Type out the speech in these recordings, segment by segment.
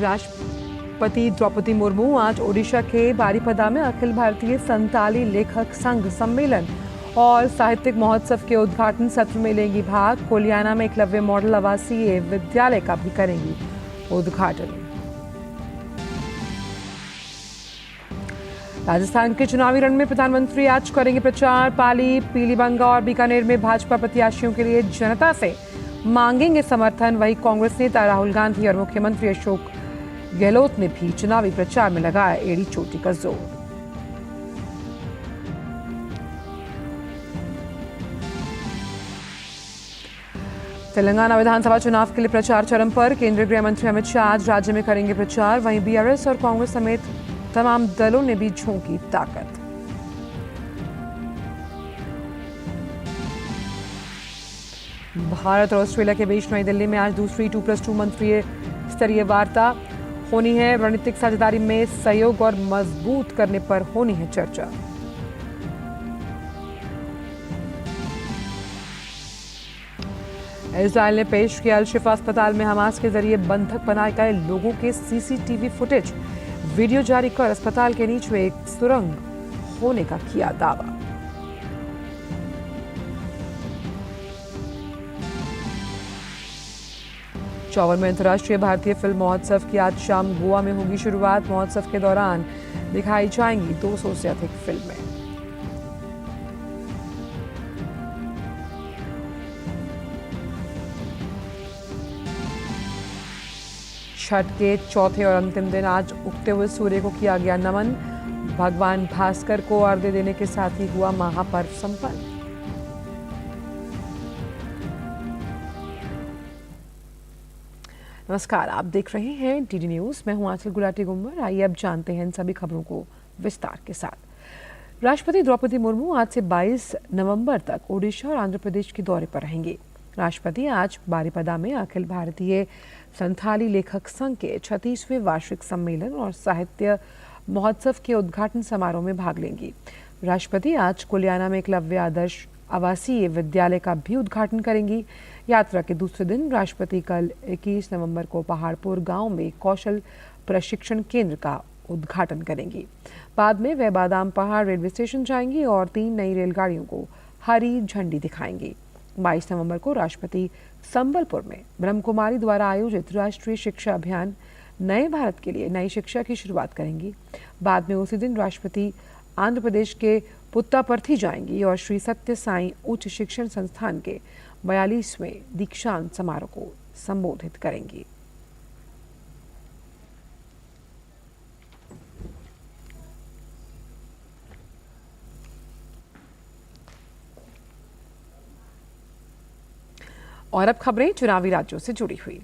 राष्ट्रपति द्रौपदी मुर्मू आज ओडिशा के बारिपदा में अखिल भारतीय संताली लेखक संघ सम्मेलन और साहित्यिक महोत्सव के उद्घाटन सत्र में लेंगी भाग। कोलियाना में एकलव्य मॉडल आवासीय विद्यालय का भी करेंगी उद्घाटन। राजस्थान के चुनावी रण में प्रधानमंत्री आज करेंगे प्रचार। पाली, पीलीबंगा और बीकानेर में भाजपा प्रत्याशियों के लिए जनता से मांगेंगे समर्थन। वहीं कांग्रेस नेता राहुल गांधी और मुख्यमंत्री अशोक गहलोत ने भी चुनावी प्रचार में लगाया एड़ी चोटी का जोर। तेलंगाना विधानसभा चुनाव के लिए प्रचार चरम पर। केंद्रीय गृह मंत्री अमित शाह आज राज्य में करेंगे प्रचार। वहीं बीआरएस और कांग्रेस समेत तमाम दलों ने भी झोंकी ताकत। भारत और ऑस्ट्रेलिया के बीच नई दिल्ली में आज दूसरी 2+2 मंत्रीय स्तरीय वार्ता होनी है। रणनीतिक साझेदारी में सहयोग और मजबूत करने पर होनी है चर्चा। इजरायल ने पेश किया अल शिफा अस्पताल में हमास के जरिए बंधक बनाए गए लोगों के सीसीटीवी फुटेज। वीडियो जारी कर अस्पताल के नीचे एक सुरंग होने का किया दावा। चौवन अंतर्राष्ट्रीय भारतीय फिल्म महोत्सव की आज शाम गोवा में होगी शुरुआत। महोत्सव के दौरान दिखाई जाएंगी 200 से अधिक फिल्में। छठ के चौथे और अंतिम दिन आज उगते हुए सूर्य को किया गया नमन। भगवान भास्कर को अर्घ्य देने के साथ ही हुआ महापर्व संपन्न। नमस्कार, आप देख रहे हैं डीडी न्यूज। मैं हूं आंचल गुलाटी गुम्बर। आइए अब जानते हैं इन सभी खबरों को विस्तार के साथ। राष्ट्रपति द्रौपदी मुर्मू आज से 22 नवंबर तक ओडिशा और आंध्र प्रदेश के दौरे पर रहेंगे। राष्ट्रपति आज बारिपदा में अखिल भारतीय संथाली लेखक संघ के 36वें वार्षिक सम्मेलन और साहित्य महोत्सव के उद्घाटन समारोह में भाग लेंगी। राष्ट्रपति आज कोलियाना में एकलव्य आदर्श आवासीय विद्यालय का भी उद्घाटन करेंगी। यात्रा के दूसरे दिन राष्ट्रपति कल 21 नवंबर को पहाड़पुर गांव में कौशल प्रशिक्षण केंद्र का उद्घाटन करेंगी। बाद में वे बादाम पहाड़ रेलवे स्टेशन जाएंगी और 3 नई रेलगाड़ियों को हरी झंडी दिखाएंगी। 22 नवंबर को राष्ट्रपति संबलपुर में ब्रह्मकुमारी द्वारा आयोजित राष्ट्रीय शिक्षा अभियान नए भारत के लिए नई शिक्षा की शुरुआत करेंगी। बाद में उसी दिन राष्ट्रपति आंध्र प्रदेश के पुत्तापर्थी जाएंगी और श्री सत्य साई उच्च शिक्षण संस्थान के 42वें दीक्षांत समारोह को संबोधित करेंगी। और अब खबरें चुनावी राज्यों से जुड़ी हुई।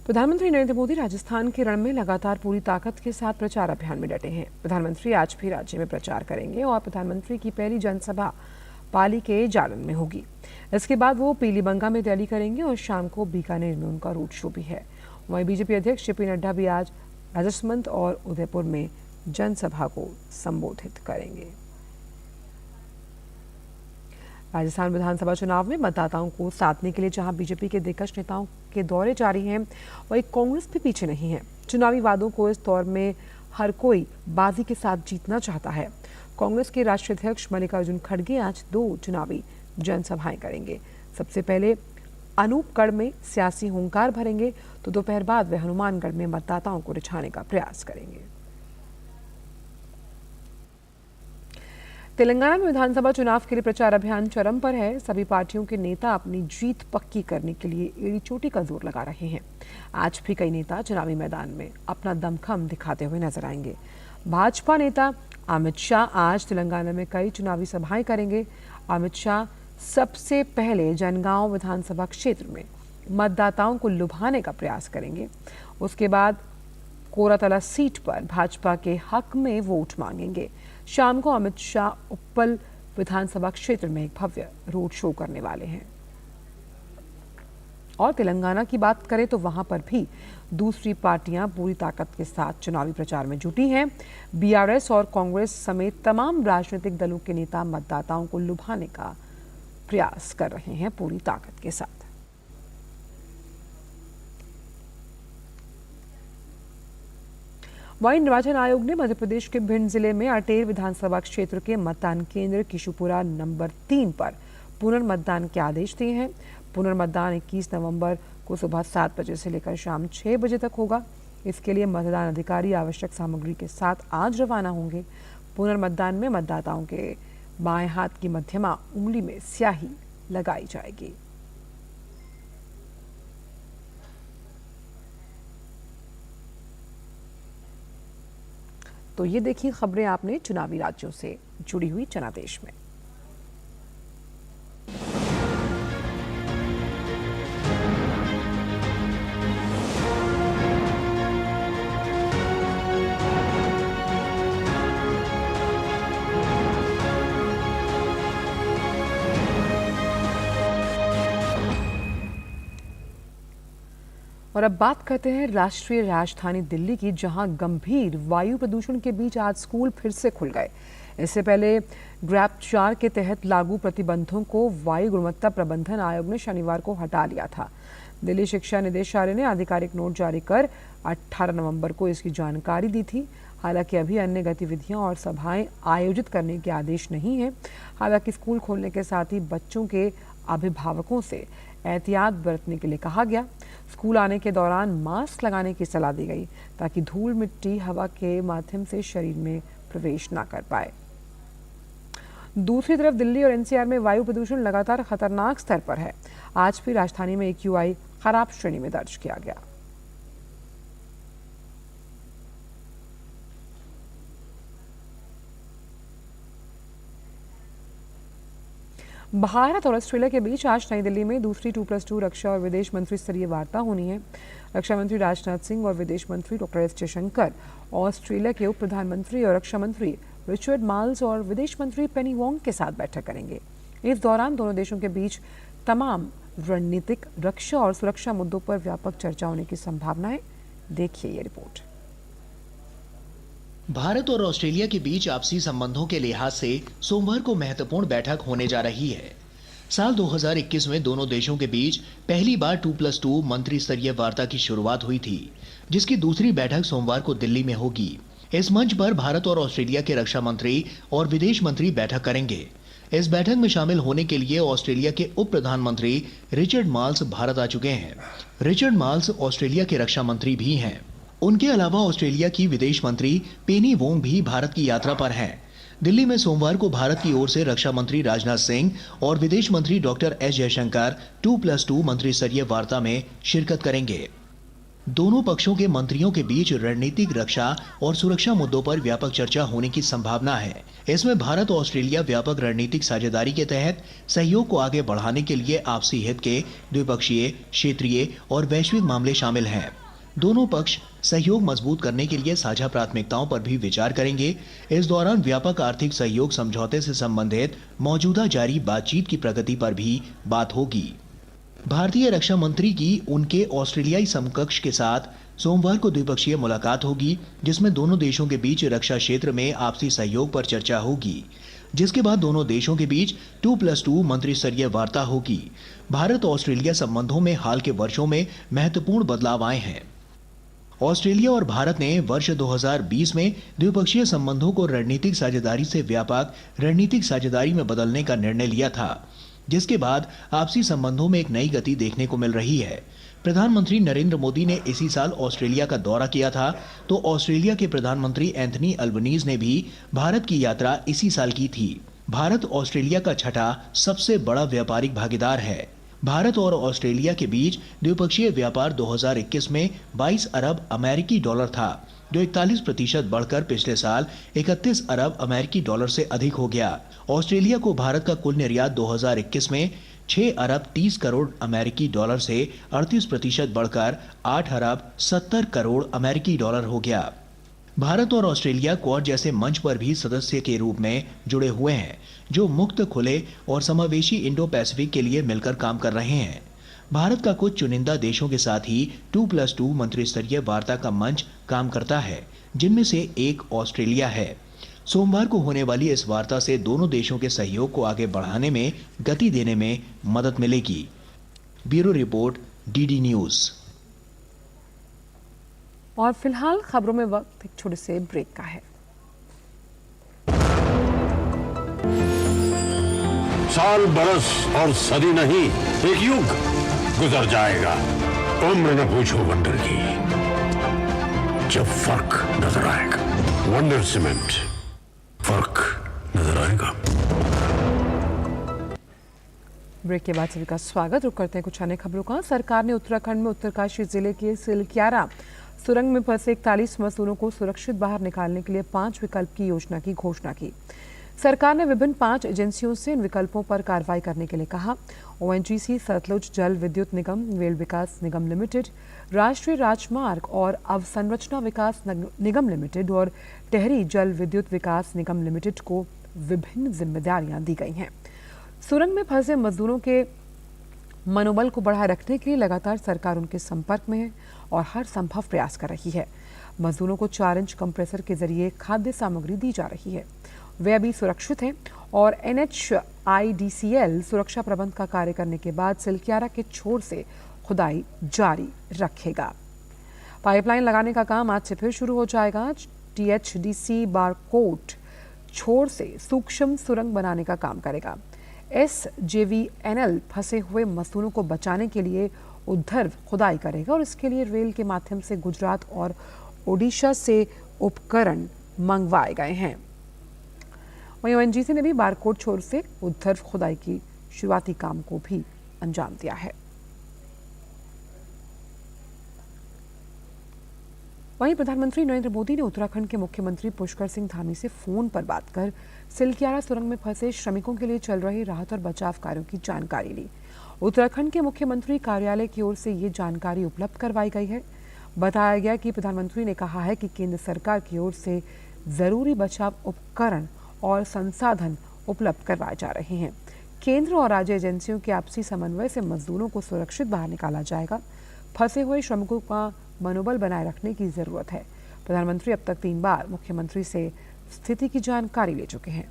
प्रधानमंत्री नरेंद्र मोदी राजस्थान के रण में लगातार पूरी ताकत के साथ प्रचार अभियान में डटे हैं। प्रधानमंत्री आज भी राज्य में प्रचार करेंगे और प्रधानमंत्री की पहली जनसभा पाली के जालन में होगी। इसके बाद वो पीलीबंगा में रैली करेंगे और शाम को बीकानेर में उनका रोड शो भी है। वहीं बीजेपी अध्यक्ष जेपी नड्डा भी आज राजसमंद और उदयपुर में जनसभा को संबोधित करेंगे। राजस्थान विधानसभा चुनाव में मतदाताओं को साधने के लिए जहां बीजेपी के दिग्गज नेताओं के दौरे जारी हैं, वहीं कांग्रेस भी पीछे नहीं है। चुनावी वादों को इस दौर में हर कोई बाजी के साथ जीतना चाहता है। कांग्रेस के राष्ट्रीय अध्यक्ष मल्लिकार्जुन खड़गे आज 2 चुनावी जनसभाएं करेंगे। सबसे पहले अनूपगढ़ में सियासी हुंकार भरेंगे तो दोपहर बाद वे हनुमानगढ़ में मतदाताओं को रिझाने का प्रयास करेंगे। तेलंगाना में विधानसभा चुनाव के लिए प्रचार अभियान चरम पर है। सभी पार्टियों के नेता अपनी जीत पक्की करने के लिए एड़ी चोटी का जोर लगा रहे हैं। आज भी कई नेता चुनावी मैदान में अपना दमखम दिखाते हुए नजर आएंगे। भाजपा नेता अमित शाह आज तेलंगाना में कई चुनावी सभाएं करेंगे। अमित शाह सबसे पहले जनगांव विधानसभा क्षेत्र में मतदाताओं को लुभाने का प्रयास करेंगे। उसके बाद कोरातला सीट पर भाजपा के हक में वोट मांगेंगे। शाम को अमित शाह उप्पल विधानसभा क्षेत्र में एक भव्य रोड शो करने वाले हैं। और तेलंगाना की बात करें तो वहां पर भी दूसरी पार्टियां पूरी ताकत के साथ चुनावी प्रचार में जुटी हैं। बीआरएस और कांग्रेस समेत तमाम राजनीतिक दलों के नेता मतदाताओं को लुभाने का प्रयास कर रहे हैं पूरी ताकत के साथ। वहीं निर्वाचन आयोग ने मध्य प्रदेश के भिंड जिले में अटेर विधानसभा क्षेत्र के मतदान केंद्र किशुपुरा नंबर 3 पर पुनर्मतदान के आदेश दिए हैं। पुनर्मतदान 21 नवंबर को सुबह 7 बजे से लेकर शाम 6 बजे तक होगा। इसके लिए मतदान अधिकारी आवश्यक सामग्री के साथ आज रवाना होंगे। पुनर्मतदान में मतदाताओं के बाएं हाथ की मध्यमा उंगली में स्याही लगाई जाएगी। तो ये देखिए खबरें आपने चुनावी राज्यों से जुड़ी हुई जनादेश में। और अब बात करते हैं राष्ट्रीय राजधानी दिल्ली की, जहां गंभीर वायु प्रदूषण के बीच आज स्कूल फिर से खुल गए। इससे पहले ग्रैप 4 के तहत लागू प्रतिबंधों को वायु गुणवत्ता प्रबंधन आयोग ने शनिवार को हटा लिया था। दिल्ली शिक्षा निदेशालय ने आधिकारिक नोट जारी कर 18 नवंबर को इसकी जानकारी दी थी। हालांकि अभी अन्य गतिविधियां और सभाएं आयोजित करने के आदेश नहीं है। हालांकि स्कूल खोलने के साथ ही बच्चों के अभिभावकों से एहतियात बरतने के लिए कहा गया। स्कूल आने के दौरान मास्क लगाने की सलाह दी गई ताकि धूल मिट्टी हवा के माध्यम से शरीर में प्रवेश ना कर पाए। दूसरी तरफ दिल्ली और एनसीआर में वायु प्रदूषण लगातार खतरनाक स्तर पर है। आज भी राजधानी में AQI खराब श्रेणी में दर्ज किया गया। भारत और ऑस्ट्रेलिया के बीच आज नई दिल्ली में दूसरी 2+2 रक्षा और विदेश मंत्री स्तरीय वार्ता होनी है। रक्षा मंत्री राजनाथ सिंह और विदेश मंत्री डॉक्टर एस जयशंकर ऑस्ट्रेलिया के उप प्रधानमंत्री और रक्षा मंत्री रिचर्ड माल्स और विदेश मंत्री पेनी वोंग के साथ बैठक करेंगे। इस दौरान दोनों देशों के बीच तमाम रणनीतिक, रक्षा और सुरक्षा मुद्दों पर व्यापक चर्चा होने की संभावना है। देखिए ये रिपोर्ट। भारत और ऑस्ट्रेलिया के बीच आपसी संबंधों के लिहाज से सोमवार को महत्वपूर्ण बैठक होने जा रही है। साल 2021 में दोनों देशों के बीच पहली बार 2+2 मंत्री स्तरीय वार्ता की शुरुआत हुई थी, जिसकी दूसरी बैठक सोमवार को दिल्ली में होगी। इस मंच पर भारत और ऑस्ट्रेलिया के रक्षा मंत्री और विदेश मंत्री बैठक करेंगे। इस बैठक में शामिल होने के लिए ऑस्ट्रेलिया के उप प्रधानमंत्री रिचर्ड माल्स भारत आ चुके हैं। रिचर्ड माल्स ऑस्ट्रेलिया के रक्षा मंत्री भी हैं। उनके अलावा ऑस्ट्रेलिया की विदेश मंत्री पेनी वोंग भी भारत की यात्रा पर हैं। दिल्ली में सोमवार को भारत की ओर से रक्षा मंत्री राजनाथ सिंह और विदेश मंत्री डॉक्टर एस जयशंकर 2+2 मंत्री स्तरीय वार्ता में शिरकत करेंगे। दोनों पक्षों के मंत्रियों के बीच रणनीतिक, रक्षा और सुरक्षा मुद्दों पर व्यापक चर्चा होने की संभावना है। इसमें भारत और ऑस्ट्रेलिया व्यापक रणनीतिक साझेदारी के तहत सहयोग को आगे बढ़ाने के लिए आपसी हित के द्विपक्षीय, क्षेत्रीय और वैश्विक मामले शामिल हैं। दोनों पक्ष सहयोग मजबूत करने के लिए साझा प्राथमिकताओं पर भी विचार करेंगे। इस दौरान व्यापक आर्थिक सहयोग समझौते से संबंधित मौजूदा जारी बातचीत की प्रगति पर भी बात होगी। भारतीय रक्षा मंत्री की उनके ऑस्ट्रेलियाई समकक्ष के साथ सोमवार को द्विपक्षीय मुलाकात होगी, जिसमें दोनों देशों के बीच रक्षा क्षेत्र में आपसी सहयोग पर चर्चा होगी। जिसके बाद दोनों देशों के बीच 2+2 मंत्री स्तरीय वार्ता होगी। भारत ऑस्ट्रेलिया संबंधों में हाल के वर्षों में महत्वपूर्ण बदलाव आए हैं। ऑस्ट्रेलिया और भारत ने वर्ष 2020 में द्विपक्षीय संबंधों को रणनीतिक साझेदारी से व्यापक रणनीतिक साझेदारी में बदलने का निर्णय लिया था, जिसके बाद आपसी संबंधों में एक नई गति देखने को मिल रही है। प्रधानमंत्री नरेंद्र मोदी ने इसी साल ऑस्ट्रेलिया का दौरा किया था, तो ऑस्ट्रेलिया के प्रधानमंत्री एंथनी अल्बनीज ने भी भारत की यात्रा इसी साल की थी। भारत ऑस्ट्रेलिया का छठा सबसे बड़ा व्यापारिक भागीदार है। भारत और ऑस्ट्रेलिया के बीच द्विपक्षीय व्यापार 2021 में 22 अरब अमेरिकी डॉलर था, जो 41% बढ़कर पिछले साल 31 अरब अमेरिकी डॉलर से अधिक हो गया। ऑस्ट्रेलिया को भारत का कुल निर्यात 2021 में 6 अरब 30 करोड़ अमेरिकी डॉलर से 38% बढ़कर 8 अरब 70 करोड़ अमेरिकी डॉलर हो गया। भारत और ऑस्ट्रेलिया क्वाड जैसे मंच पर भी सदस्य के रूप में जुड़े हुए हैं, जो मुक्त, खुले और समावेशी इंडो पैसिफिक के लिए मिलकर काम कर रहे हैं। भारत का कुछ चुनिंदा देशों के साथ ही 2+2 मंत्रिस्तरीय वार्ता का मंच काम करता है, जिनमें से एक ऑस्ट्रेलिया है। सोमवार को होने वाली इस वार्ता से दोनों देशों के सहयोग को आगे बढ़ाने में गति देने में मदद मिलेगी। Bureau report, DD news. और फिलहाल खबरों में वक्त एक छोटे से ब्रेक का है। साल, बरस और सदी नहीं, एक युग गुजर जाएगा। उम्र न पूछो वंडर की, जब फर्क नजर आएगा। वंडर सीमेंट, फर्क नजर आएगा। ब्रेक के बाद सभी का स्वागत। रुक करते हैं कुछ अन्य खबरों का। सरकार ने उत्तराखंड में उत्तरकाशी जिले के सिलक्यारा सुरंग में फंसे 41 मजदूरों को सुरक्षित बाहर निकालने के लिए 5 विकल्प की योजना की घोषणा की। सरकार ने विभिन्न 5 एजेंसियों से इन विकल्पों पर कार्रवाई करने के लिए कहा। ओएनजीसी, सतलुज जल विद्युत निगम, रेल विकास निगम लिमिटेड, राष्ट्रीय राजमार्ग और अवसंरचना विकास निगम लिमिटेड और टेहरी जल विद्युत विकास निगम लिमिटेड को विभिन्न जिम्मेदारियां दी गई हैं। सुरंग में फंसे मजदूरों के मनोबल को बढ़ाए रखने के लिए लगातार सरकार उनके संपर्क में है और हर संभव प्रयास कर रही है। मजदूरों को 4 इंच कंप्रेसर के जरिए खाद्य सामग्री दी जा रही है। वे अभी सुरक्षित हैं और NHIDCL सुरक्षा प्रबंध का कार्य करने के बाद सिलक्यारा के छोर से खुदाई जारी रखेगा। पाइपलाइन लगाने का काम आज से फिर शुरू हो जाएगा। THDC बारकोट छोर से सूक्ष्म सुरंग बनाने का काम करेगा। SJVNL फंसे हुए मजदूरों को बचाने के लिए उद्धर्व खुदाई करेगा और इसके लिए रेल के माध्यम से गुजरात और ओडिशा से उपकरण मंगवाए गए हैं। वहीं ONGC ने भी बारकोट छोर से उद्धर्व खुदाई की शुरुआती काम को भी अंजाम दिया है। वहीं प्रधानमंत्री नरेंद्र मोदी ने उत्तराखंड के मुख्यमंत्री पुष्कर सिंह धामी से फोन पर बात कर सिलक्यारा सुरंग में फंसे श्रमिकों के लिए चल रहे राहत और बचाव कार्यों की जानकारी ली। उत्तराखंड के मुख्यमंत्री कार्यालय की ओर से ये जानकारी उपलब्ध करवाई गई है। बताया गया कि प्रधानमंत्री ने कहा है कि केंद्र सरकार की ओर से जरूरी बचाव उपकरण और संसाधन उपलब्ध करवाए जा रहे हैं। केंद्र और राज्य एजेंसियों के आपसी समन्वय से मजदूरों को सुरक्षित बाहर निकाला जाएगा। फंसे हुए श्रमिकों का मनोबल बनाए रखने की जरूरत है। प्रधानमंत्री अब तक 3 बार मुख्यमंत्री से स्थिति की जानकारी ले चुके हैं।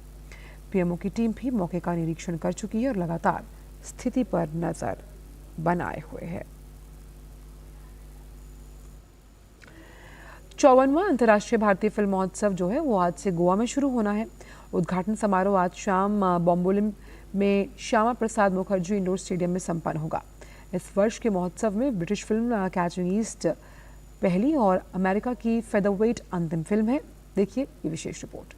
पीएमओ की टीम भी मौके का निरीक्षण कर चुकी है और लगातार स्थिति पर नजर बनाए हुए है। 54वां अंतर्राष्ट्रीय भारतीय फिल्म महोत्सव जो है वो आज से गोवा में शुरू होना है। उद्घाटन समारोह आज शाम बॉम्बोलिम में श्यामा प्रसाद मुखर्जी इंडोर स्टेडियम में संपन्न होगा। इस वर्ष के महोत्सव में ब्रिटिश फिल्म कैचिंग ईस्ट पहली और अमेरिका की फेदरवेट अंतिम फिल्म है। देखिए ये विशेष रिपोर्ट।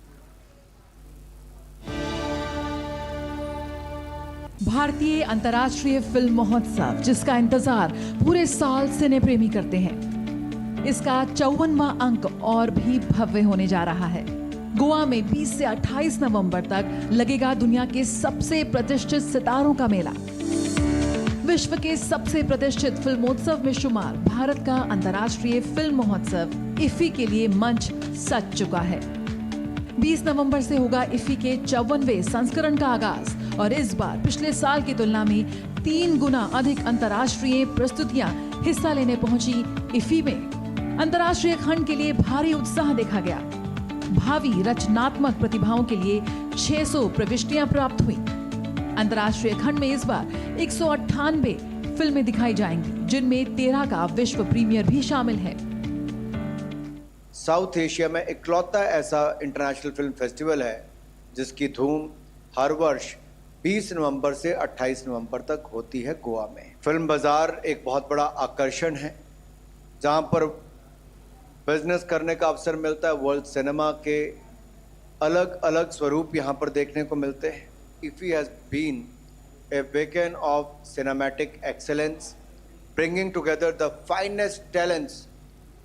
भारतीय अंतर्राष्ट्रीय फिल्म महोत्सव, जिसका इंतजार पूरे साल सिने प्रेमी करते हैं, इसका 54वां अंक और भी भव्य होने जा रहा है। गोवा में 20 से 28 नवंबर तक लगेगा दुनिया के सबसे प्रतिष्ठित सितारों का मेला। विश्व के सबसे प्रतिष्ठित फिल्मोत्सव में शुमार भारत का अंतर्राष्ट्रीय फिल्म महोत्सव इफ्फी के लिए मंच सज चुका है। 20 नवंबर से होगा इफ्फी के 54वें संस्करण का आगाज और इस बार पिछले साल की तुलना में 3 गुना अधिक अंतर्राष्ट्रीय प्रस्तुतियां हिस्सा लेने पहुंची इफ्फी में। अंतर्राष्ट्रीय खंड के लिए भारी उत्साह देखा गया। भावी रचनात्मक प्रतिभाओं के लिए 600 प्रविष्टियां प्राप्त हुई। अंतर्राष्ट्रीय खंड में इस बार 198 फिल्में दिखाई जाएंगी, जिनमें 13 का विश्व प्रीमियर भी शामिल है। साउथ एशिया में इकलौता ऐसा इंटरनेशनल फिल्म फेस्टिवल है जिसकी धूम हर वर्ष 20 नवंबर से 28 नवंबर तक होती है गोवा में। फिल्म बाजार एक बहुत बड़ा आकर्षण है जहां पर बिजनेस करने का अवसर मिलता है। वर्ल्ड सिनेमा के अलग अलग स्वरूप यहां पर देखने को मिलते हैं। IFFI has been a beacon of cinematic excellence, bringing together the finest talents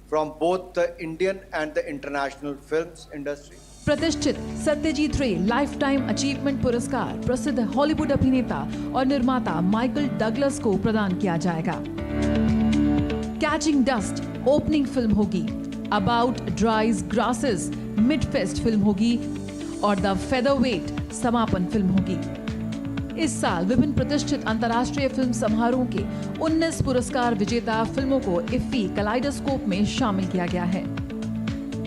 from both the Indian and the international films industry. प्रतिष्ठित सत्यजीत रे लाइफ टाइम अचीवमेंट पुरस्कार प्रसिद्ध हॉलीवुड अभिनेता और निर्माता माइकल डगलस को प्रदान किया जाएगा। कैचिंग डस्ट ओपनिंग फिल्म होगी। About ड्राइज grasses mid fest film होगी और द फेदरवेट समापन फिल्म होगी। इस साल विभिन्न प्रतिष्ठित अंतर्राष्ट्रीय फिल्म समारोह के 19 पुरस्कार विजेता फिल्मों को इफ्फी कलाइडोस्कोप में शामिल किया गया है।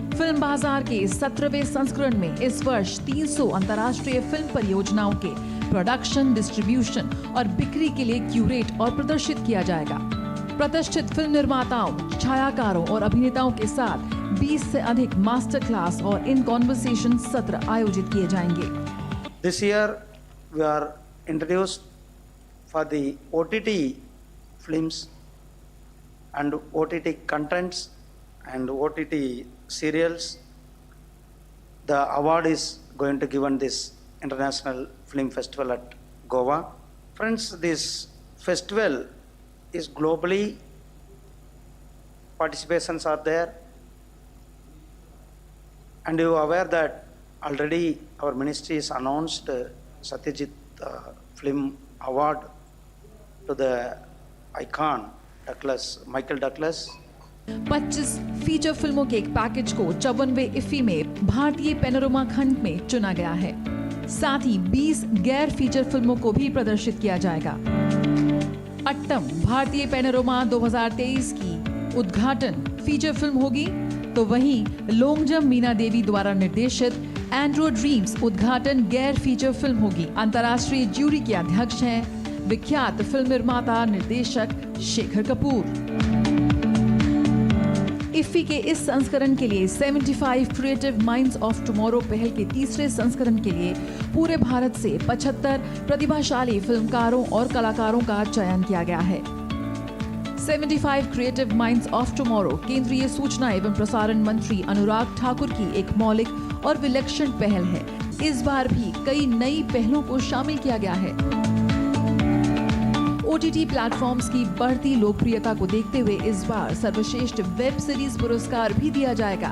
फिल्म बाजार के 17वें संस्करण में इस वर्ष 300 अंतर्राष्ट्रीय फिल्म परियोजनाओं के प्रोडक्शन, डिस्ट्रीब्यूशन और बिक्री के लिए क्यूरेट और प्रदर्शित किया जाएगा। प्रतिष्ठित फिल्म निर्माताओं, छायाकारों और अभिनेताओं के साथ 20 से अधिक मास्टर क्लास और इन कॉन्वर्सेशन सत्र आयोजित किए जाएंगे। This year we are introduced for the OTT films and OTT contents and OTT serials. The award is going to given this International Film Festival at Goa. Friends, this festival is globally, participations are there, and you are aware that already our ministry has announced Satyajit Film Award to the icon Michael Douglas. 25 feature फिल्मों के एक package को 54वें IFFI में भारतीय panorama खंड में चुना गया है। साथ ही 20 गैर फीचर फिल्मों को भी प्रदर्शित किया जाएगा। अट्टम भारतीय पैनोरमा 2023 की उद्घाटन फीचर फिल्म होगी, तो वहीं लोंगजम मीना देवी द्वारा निर्देशित एंड्रो ड्रीम्स उद्घाटन गैर फीचर फिल्म होगी। अंतर्राष्ट्रीय ज्यूरी के अध्यक्ष हैं विख्यात फिल्म निर्माता निर्देशक शेखर कपूर। इफ्फी के इस संस्करण के लिए 75 क्रिएटिव माइंड्स ऑफ टुमारो पहल के तीसरे संस्करण के लिए पूरे भारत से 75 प्रतिभाशाली फिल्मकारों और कलाकारों का चयन किया गया है। 75 क्रिएटिव माइंड्स ऑफ टुमारो केंद्रीय सूचना एवं प्रसारण मंत्री अनुराग ठाकुर की एक मौलिक और विलक्षण पहल है। इस बार भी कई नई पहलों को शामिल किया गया है। ओटीटी प्लेटफॉर्म्स की बढ़ती लोकप्रियता को देखते हुए इस बार सर्वश्रेष्ठ वेब सीरीज पुरस्कार भी दिया जाएगा।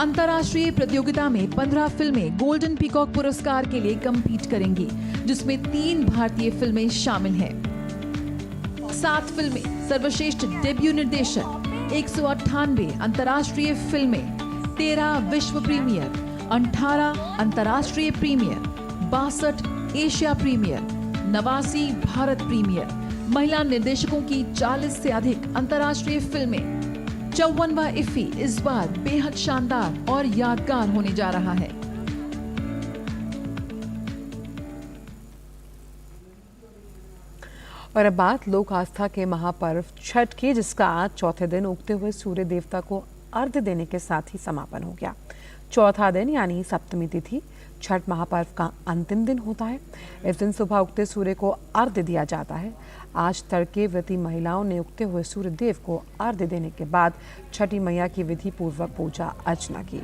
अंतर्राष्ट्रीय प्रतियोगिता में 15 फिल्में गोल्डन पीकॉक पुरस्कार के लिए कम्पीट करेंगी, जिसमें 3 भारतीय फिल्में शामिल हैं। 7 फिल्में सर्वश्रेष्ठ डेब्यू निर्देशक, 198 अंतर्राष्ट्रीय फिल्में, 13 विश्व प्रीमियर, 18 अंतर्राष्ट्रीय premiere, 62 Asia premiere, 89 Bharat premiere, महिला निर्देशकों की 40 से अधिक अंतर्राष्ट्रीय फिल्में। 54वां इफ्फी इस बार बेहद शानदार और यादगार होने जा रहा है। और अब बात लोक आस्था के महापर्व छठ की, जिसका आज चौथे दिन उगते हुए सूर्य देवता को अर्घ्य देने के साथ ही समापन हो गया। चौथा दिन यानी सप्तमी तिथि छठ महापर्व का अंतिम दिन होता है। इस दिन सुबह उगते सूर्य को अर्घ्य दिया जाता है। आज तड़के व्रती महिलाओं ने उगते हुए सूर्य देव को अर्घ्य देने के बाद छठी मैया की विधि पूर्वक पूजा अर्चना की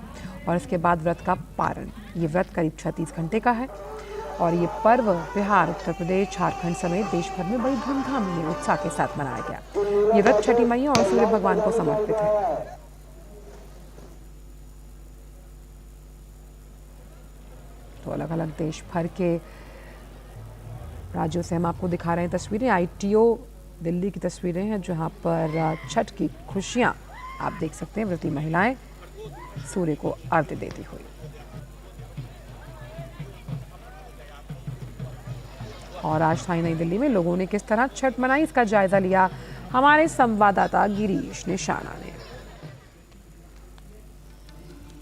और इसके बाद व्रत का पारण। ये व्रत करीब 36 घंटे का है और ये पर्व बिहार, उत्तर प्रदेश, झारखंड समेत देश भर में बड़ी धूमधाम में उत्साह के साथ मनाया गया। ये व्रत छठी मैया और सूर्य भगवान को समर्पित है। तो अलग अलग देश भर के राज्यों से हम आपको दिखा रहे हैं तस्वीरें। आईटीओ दिल्ली की तस्वीरें हैं, जहां पर छठ की खुशियां आप देख सकते हैं। व्रती महिलाएं सूर्य को अर्घ्य देती हुई। और आज साई नई दिल्ली में लोगों ने किस तरह छठ मनाई, इसका जायजा लिया हमारे संवाददाता गिरीश निशाना ने।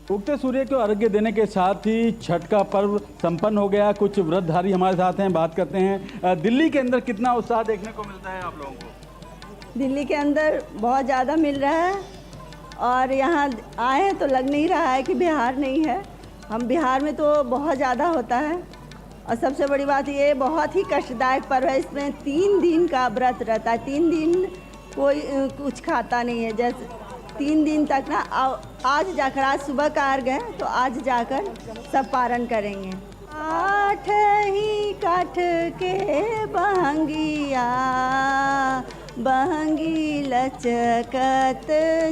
उगते सूर्य को अर्घ्य देने के साथ ही छठ का पर्व संपन्न हो गया। कुछ व्रतधारी हमारे साथ हैं, बात करते हैं। दिल्ली के अंदर कितना उत्साह देखने को मिलता है आप लोगों को? दिल्ली के अंदर बहुत ज़्यादा मिल रहा है और यहाँ आए हैं तो लग नहीं रहा है कि बिहार नहीं है। हम बिहार में तो बहुत ज़्यादा होता है और सबसे बड़ी बात ये बहुत ही कष्टदायक पर्व है। इसमें 3 दिन का व्रत रहता है। 3 दिन कोई कुछ खाता नहीं है। जैसे 3 दिन तक ना आज जाकर, आज सुबह का अर्घ है तो आज जाकर सब पारण करेंगे। आठ ही काठ के बहंगिया, बहंगी लचकत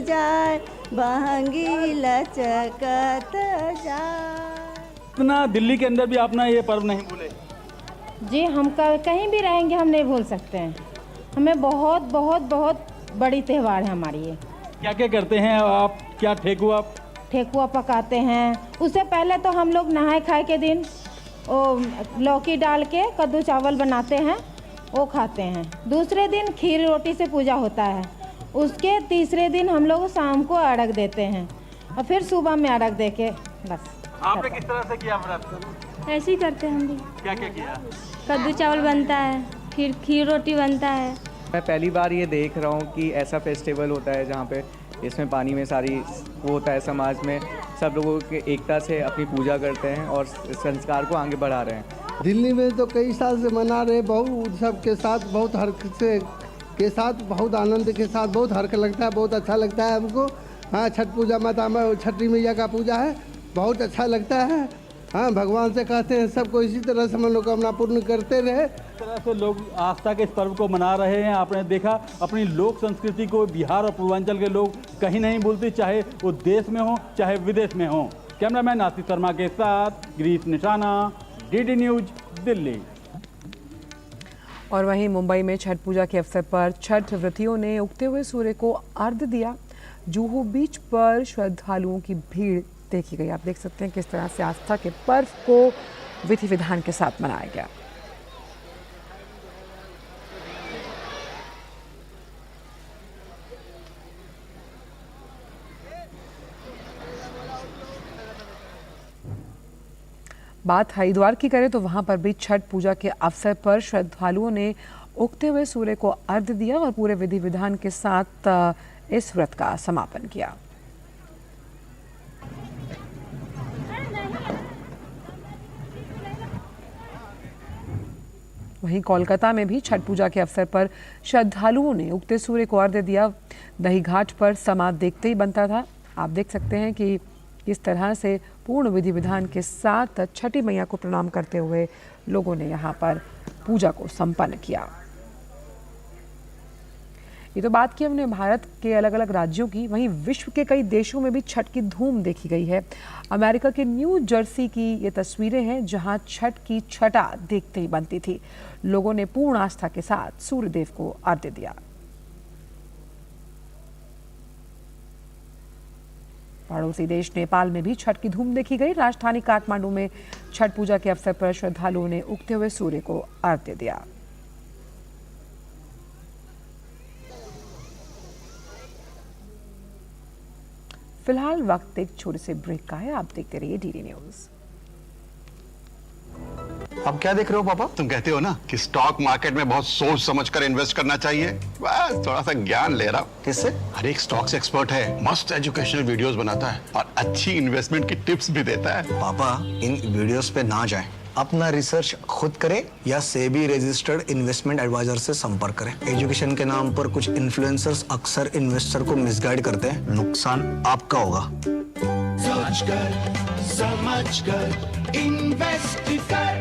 जाए, बहंगी लचकत जाए। इतना दिल्ली के अंदर भी अपना ये पर्व नहीं भूले? जी, हम कहीं भी रहेंगे हम नहीं भूल सकते हैं। हमें बहुत बहुत बहुत बड़ी त्यौहार है हमारी ये। क्या क्या करते हैं आप क्या ठेकुआ ठेकुआ पकाते हैं। उससे पहले तो हम लोग नहाए खाए के दिन वो लौकी डाल के कद्दू चावल बनाते हैं, वो खाते हैं। दूसरे दिन खीर रोटी से पूजा होता है। उसके तीसरे दिन हम लोग शाम को अर्घ देते हैं और फिर सुबह में अर्घ दे के बस। आपने किस तरह से किया व्रत? ऐसे ही करते हैं हम भी। क्या क्या किया? कद्दू चावल बनता है, फिर खीर रोटी बनता है। मैं पहली बार ये देख रहा हूँ कि ऐसा फेस्टिवल होता है जहाँ पे इसमें पानी में सारी वो होता है, समाज में सब लोगों के एकता से अपनी पूजा करते हैं और संस्कार को आगे बढ़ा रहे हैं। दिल्ली में तो कई साल से मना रहे, बहुत उत्सव के साथ, बहुत हर्ष के साथ, बहुत आनंद के साथ, बहुत हर्ष लगता है, बहुत अच्छा लगता है हमको। हाँ, छठ पूजा माता में छठी मैया का पूजा है, बहुत अच्छा लगता है। हाँ, भगवान से कहते हैं सबको इसी तरह से मनोकामना पूर्ण करते रहे। इस तरह से लोग आस्था के इस पर्व को मना रहे हैं। आपने देखा अपनी लोक संस्कृति को बिहार और पूर्वांचल के लोग कहीं नहीं भूलते, चाहे वो देश में हो चाहे विदेश में हो। कैमरामैन आशीष शर्मा के साथ गिरीश निशाना, डीडी न्यूज, दिल्ली। और वहीं मुंबई में छठ पूजा के अवसर पर छठ व्रतियों ने उगते हुए सूर्य को अर्घ्य दिया। जुहू बीच पर श्रद्धालुओं की भीड़ देखी गई। आप देख सकते हैं किस तरह से आस्था के पर्व को विधि विधान के साथ मनाया गया। बात हरिद्वार की करें तो वहां पर भी छठ पूजा के अवसर पर श्रद्धालुओं ने उगते हुए सूर्य को अर्घ्य दिया और पूरे विधि विधान के साथ इस व्रत का समापन किया। वहीं कोलकाता में भी छठ पूजा के अवसर पर श्रद्धालुओं ने उगते सूर्य को अर्घ्य दिया। दही घाट पर समाध देखते ही बनता था। आप देख सकते हैं कि इस तरह से पूर्ण विधि विधान के साथ छठी मैया को प्रणाम करते हुए लोगों ने यहाँ पर पूजा को संपन्न किया। ये तो बात की हमने भारत के अलग अलग राज्यों की, वहीं विश्व के कई देशों में भी छठ की धूम देखी गई है। अमेरिका के न्यू जर्सी की ये तस्वीरें हैं जहां छठ की छटा देखते ही बनती थी। लोगों ने पूर्ण आस्था के साथ सूर्यदेव को अर्घ्य दिया। पड़ोसी देश नेपाल में भी छठ की धूम देखी गई। राजधानी काठमांडू में छठ पूजा के अवसर पर श्रद्धालुओं ने उगते हुए सूर्य को अर्घ्य दिया। फिलहाल वक्त एक छोटे से ब्रेक का है। आप देखते रहिए डीडी न्यूज। अब क्या देख रहे हो पापा? तुम कहते हो ना कि स्टॉक मार्केट में बहुत सोच समझ कर इन्वेस्ट करना चाहिए। बस थोड़ा सा ज्ञान ले रहा हूँ। किससे? हर एक स्टॉक्स एक्सपर्ट है, मस्त एजुकेशनल वीडियोस बनाता है और अच्छी इन्वेस्टमेंट की टिप्स भी देता है। पापा इन वीडियोस पे ना जाएं, अपना रिसर्च खुद करें या सेबी रजिस्टर्ड इन्वेस्टमेंट एडवाइजर से संपर्क करें। एजुकेशन के नाम पर कुछ इन्फ्लुएंसर्स अक्सर इन्वेस्टर को मिसगाइड करते हैं, नुकसान आपका होगा। सोच कर समझ कर इन्वेस्ट कर।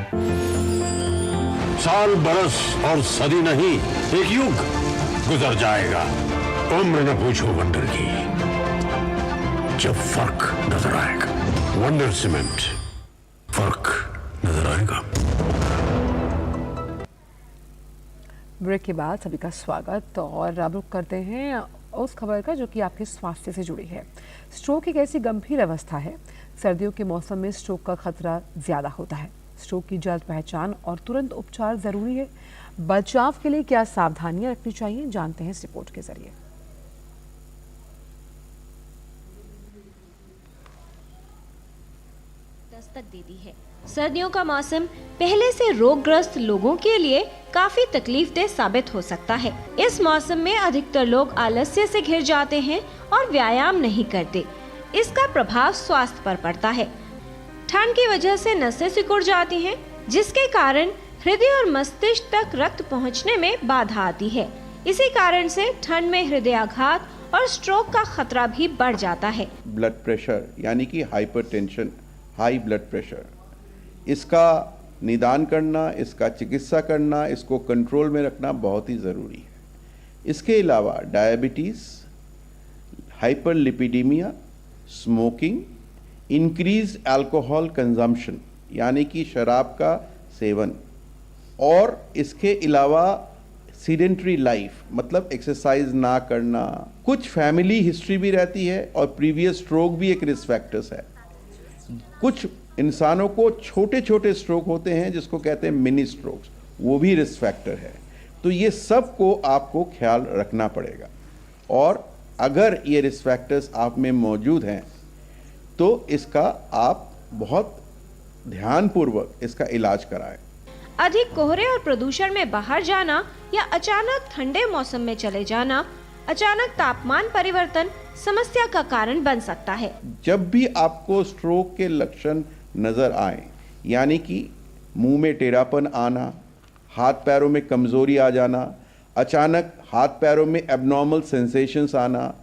साल बरस और सदी नहीं, एक युग गुजर जाएगा। उम्र न पूछो वंडर की, जब फर्क नजर आएगा। वंडर सीमेंट, फर्क नजर आएगा। ब्रेक के बाद सभी का स्वागत और अब रुक करते हैं उस खबर का जो कि आपके स्वास्थ्य से जुड़ी है। स्ट्रोक एक ऐसी गंभीर अवस्था है, सर्दियों के मौसम में स्ट्रोक का खतरा ज्यादा होता है। स्ट्रोक की जल्द पहचान और तुरंत उपचार जरूरी है। बचाव के लिए क्या सावधानियां रखनी चाहिए, जानते हैं इस रिपोर्ट के जरिए। दस्तक दे दी है। सर्दियों का मौसम पहले से रोगग्रस्त लोगों के लिए काफी तकलीफदेह साबित हो सकता है। इस मौसम में अधिकतर लोग आलस्य से घिर जाते हैं और व्यायाम नहीं करते। इसका प्रभाव स्वास्थ्य पर पड़ता है। ठंड की वजह से नसें सिकुड़ जाती हैं, जिसके कारण हृदय और मस्तिष्क तक रक्त पहुंचने में बाधा आती है। इसी कारण से ठंड में हृदयाघात और स्ट्रोक का खतरा भी बढ़ जाता है। ब्लड प्रेशर यानी कि हाइपरटेंशन, हाई ब्लड प्रेशर, इसका निदान करना, इसका चिकित्सा करना, इसको कंट्रोल में रखना बहुत ही ज़रूरी है। इसके अलावा diabetes, hyperlipidaemia, smoking, increase alcohol consumption यानी कि शराब का सेवन, और इसके अलावा सीडेंटरी लाइफ मतलब एक्सरसाइज ना करना, कुछ फैमिली हिस्ट्री भी रहती है और प्रीवियस स्ट्रोक भी एक रिस्क फैक्टर्स है। कुछ इंसानों को छोटे छोटे स्ट्रोक होते हैं जिसको कहते हैं मिनी स्ट्रोक्स, वो भी रिस्क फैक्टर है। तो ये सब को आपको ख्याल रखना पड़ेगा और अगर ये रिस्क फैक्टर्स आप में मौजूद हैं तो इसका आप बहुत ध्यानपूर्वक इसका इलाज कराएं। अधिक कोहरे और प्रदूषण में बाहर जाना या अचानक ठंडे मौसम में चले जाना, अचानक तापमान परिवर्तन समस्या का कारण बन सकता है। जब भी आपको स्ट्रोक के लक्षण नजर आए, यानी कि मुंह में टेढ़ापन आना, हाथ पैरों में कमजोरी आ जाना, अचानक हाथ पैरों में एबनॉर्मल सेंसेशंस आना,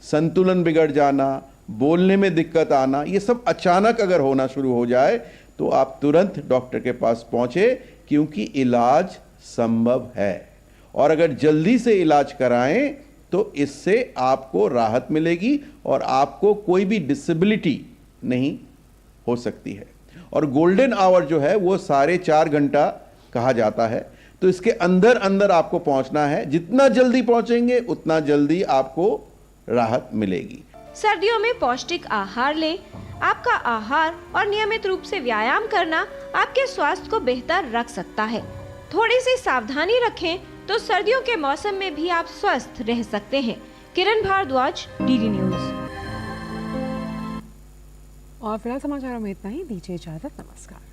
संतुलन बिगड़ जाना, बोलने में दिक्कत आना, ये सब अचानक अगर होना शुरू हो जाए तो आप तुरंत डॉक्टर के पास पहुंचे, क्योंकि इलाज संभव है और अगर जल्दी से इलाज कराएं तो इससे आपको राहत मिलेगी और आपको कोई भी डिसेबिलिटी नहीं हो सकती है। और गोल्डन आवर जो है वो 4.5 घंटा कहा जाता है, तो इसके अंदर अंदर आपको पहुंचना है। जितना जल्दी पहुंचेंगे उतना जल्दी आपको राहत मिलेगी। सर्दियों में पौष्टिक आहार लें। आपका आहार और नियमित रूप से व्यायाम करना आपके स्वास्थ्य को बेहतर रख सकता है। थोड़ी सी सावधानी रखें तो सर्दियों के मौसम में भी आप स्वस्थ रह सकते हैं। किरण भारद्वाज, डीडी न्यूज। और फिलहाल समाचारों में इतना ही। दीजिए इजाजत, नमस्कार।